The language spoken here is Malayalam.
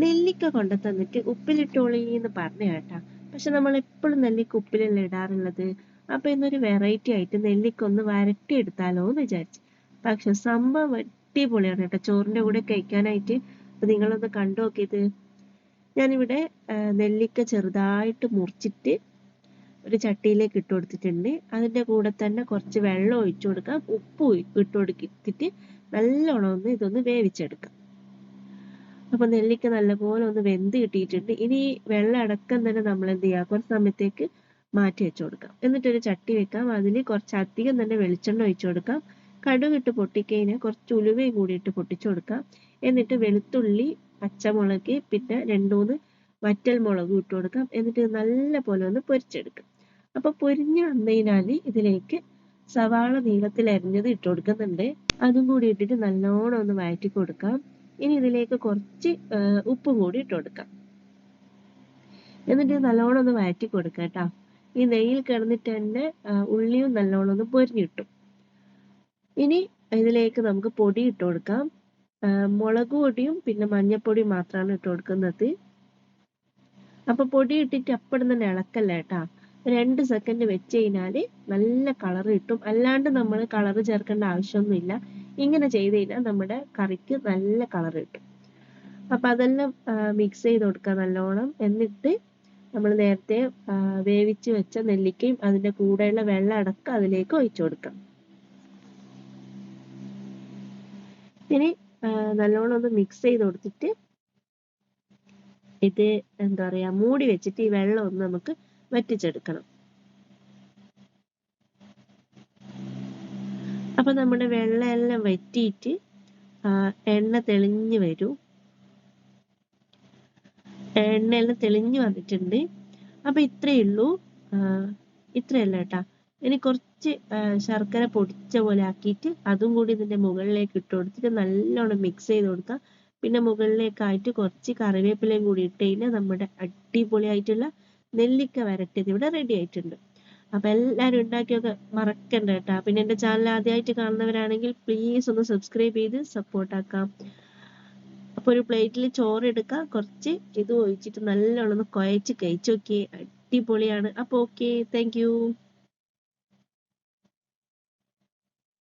നെല്ലിക്ക കൊണ്ട് തന്നിട്ട് ഉപ്പിലിട്ടോളി എന്ന് പറഞ്ഞ കേട്ടാ. പക്ഷെ നമ്മൾ എപ്പോഴും നെല്ലിക്ക ഉപ്പിലല്ലേ ഇടാറുള്ളത്. അപ്പൊ ഇന്നൊരു വെറൈറ്റി ആയിട്ട് നെല്ലിക്ക ഒന്ന് വരട്ടി എടുത്താലോ എന്ന് വിചാരിച്ചു. പക്ഷെ സംഭവം അടിപൊളിയാണ് കേട്ടോ, ചോറിന്റെ കൂടെ കഴിക്കാനായിട്ട്. അപ്പൊ നിങ്ങളൊന്ന് കണ്ടു നോക്കിയത്. ഞാനിവിടെ നെല്ലിക്ക ചെറുതായിട്ട് മുറിച്ചിട്ട് ഒരു ചട്ടിയിലേക്ക് ഇട്ട് കൊടുത്തിട്ടുണ്ട്. അതിന്റെ കൂടെ തന്നെ കുറച്ച് വെള്ളം ഒഴിച്ചു കൊടുക്കാം, ഉപ്പ് ഇട്ട് കൊടുത്തിട്ട് നല്ലോണം ഒന്ന് ഇതൊന്ന് വേവിച്ചെടുക്കാം. അപ്പൊ നെല്ലിക്ക നല്ലപോലെ ഒന്ന് വെന്ത് കിട്ടിയിട്ടുണ്ട്. ഇനി വെള്ളം അടക്കം തന്നെ നമ്മൾ എന്ത് ചെയ്യാം, കുറച്ച് സമയത്തേക്ക് മാറ്റി വെച്ചു കൊടുക്കാം. എന്നിട്ടൊരു ചട്ടി വെക്കാം, അതിൽ കുറച്ചധികം തന്നെ വെളിച്ചെണ്ണ ഒഴിച്ചു കൊടുക്കാം. കടുകിട്ട് പൊട്ടിക്കഴിഞ്ഞാൽ കുറച്ച് ഉലുവയും കൂടി ഇട്ട് പൊട്ടിച്ചു കൊടുക്കാം. എന്നിട്ട് വെളുത്തുള്ളി, പച്ചമുളക്, പിന്നെ 2-3 വറ്റൽ മുളകും ഇട്ട് കൊടുക്കാം. എന്നിട്ട് നല്ല പോലെ ഒന്ന് പൊരിച്ചെടുക്കാം. അപ്പൊ പൊരിഞ്ഞു വന്നതിനാല് ഇതിലേക്ക് സവാള നീളത്തിൽ അരിഞ്ഞത് ഇട്ട് കൊടുക്കുന്നുണ്ട്. അതും കൂടി ഇട്ടിട്ട് നല്ലോണം ഒന്ന് വഴറ്റി കൊടുക്കാം. ഇനി ഇതിലേക്ക് കുറച്ച് ഉപ്പും കൂടി ഇട്ട് കൊടുക്കാം. എന്നിട്ട് നല്ലോണം ഒന്ന് വഴറ്റി കൊടുക്കാം കേട്ടോ. ഈ നെയ്യിൽ കിടന്നിട്ട് തന്നെ ഉള്ളിയും നല്ലോണം ഒന്ന് പൊരിഞ്ഞിട്ടും. ഇനി ഇതിലേക്ക് നമുക്ക് പൊടി ഇട്ട് കൊടുക്കാം. മുളക് പൊടിയും പിന്നെ മഞ്ഞപ്പൊടിയും മാത്രമാണ് ഇട്ട് കൊടുക്കുന്നത്. അപ്പൊ പൊടി ഇട്ടിട്ട് അപ്പഴും തന്നെ ഇളക്കല്ല കേട്ടാ. 2 സെക്കൻഡ് വെച്ച് കഴിഞ്ഞാല് നല്ല കളർ കിട്ടും. അല്ലാണ്ട് നമ്മൾ കളർ ചേർക്കേണ്ട ആവശ്യമൊന്നുമില്ല. ഇങ്ങനെ ചെയ്ത് കഴിഞ്ഞാൽ നമ്മുടെ കറിക്ക് നല്ല കളർ കിട്ടും. അപ്പൊ അതെല്ലാം മിക്സ് ചെയ്ത് കൊടുക്കുക നല്ലോണം. എന്നിട്ട് നമ്മൾ നേരത്തെ വേവിച്ച് വെച്ച നെല്ലിക്കയും അതിന്റെ കൂടെയുള്ള വെള്ളം അടക്കം അതിലേക്ക് ഒഴിച്ചു കൊടുക്കാം. ഇനി നല്ലോണം ഒന്ന് മിക്സ് ചെയ്ത് കൊടുത്തിട്ട് ഇത് എന്താ പറയാ, മൂടി വെച്ചിട്ട് ഈ വെള്ളം ഒന്ന് നമുക്ക് വറ്റിച്ചെടുക്കണം. അപ്പൊ നമ്മുടെ വെള്ളം എല്ലാം വറ്റിയിട്ട് എണ്ണ തെളിഞ്ഞു വരും. എണ്ണയെല്ലാം തെളിഞ്ഞു വന്നിട്ടുണ്ട്. അപ്പൊ ഇത്രയേ ഉള്ളൂ. ഇത്രയല്ല കേട്ടാ. ഇനി കുറച്ച് ശർക്കര പൊടിച്ച പോലെ ആക്കിയിട്ട് അതും കൂടി ഇതിന്റെ മുകളിലേക്ക് ഇട്ട് കൊടുത്തിട്ട് നല്ലോണം മിക്സ് ചെയ്ത് കൊടുക്കാം. പിന്നെ മുകളിലേക്കായിട്ട് കുറച്ച് കറിവേപ്പിലയും കൂടി ഇട്ട് കഴിഞ്ഞാൽ നമ്മുടെ അടിപൊളിയായിട്ടുള്ള നെല്ലിക്ക വരട്ടിയത് ഇവിടെ റെഡി ആയിട്ടുണ്ട്. അപ്പൊ എല്ലാരും ഉണ്ടാക്കിയൊക്കെ മറക്കണ്ട കേട്ടാ. പിന്നെ എന്റെ ചാനൽ ആദ്യമായിട്ട് കാണുന്നവരാണെങ്കിൽ പ്ലീസ് ഒന്ന് സബ്സ്ക്രൈബ് ചെയ്ത് സപ്പോർട്ട് ആക്കാം. അപ്പൊ ഒരു പ്ലേറ്റിൽ ചോറ് എടുക്കാം, കുറച്ച് ഇത് ഒഴിച്ചിട്ട് നല്ലോണം ഒന്ന് കുഴച്ച് കഴിച്ചു നോക്കിയേ, അടിപൊളിയാണ്. അപ്പൊ ഓക്കെ, താങ്ക് യു.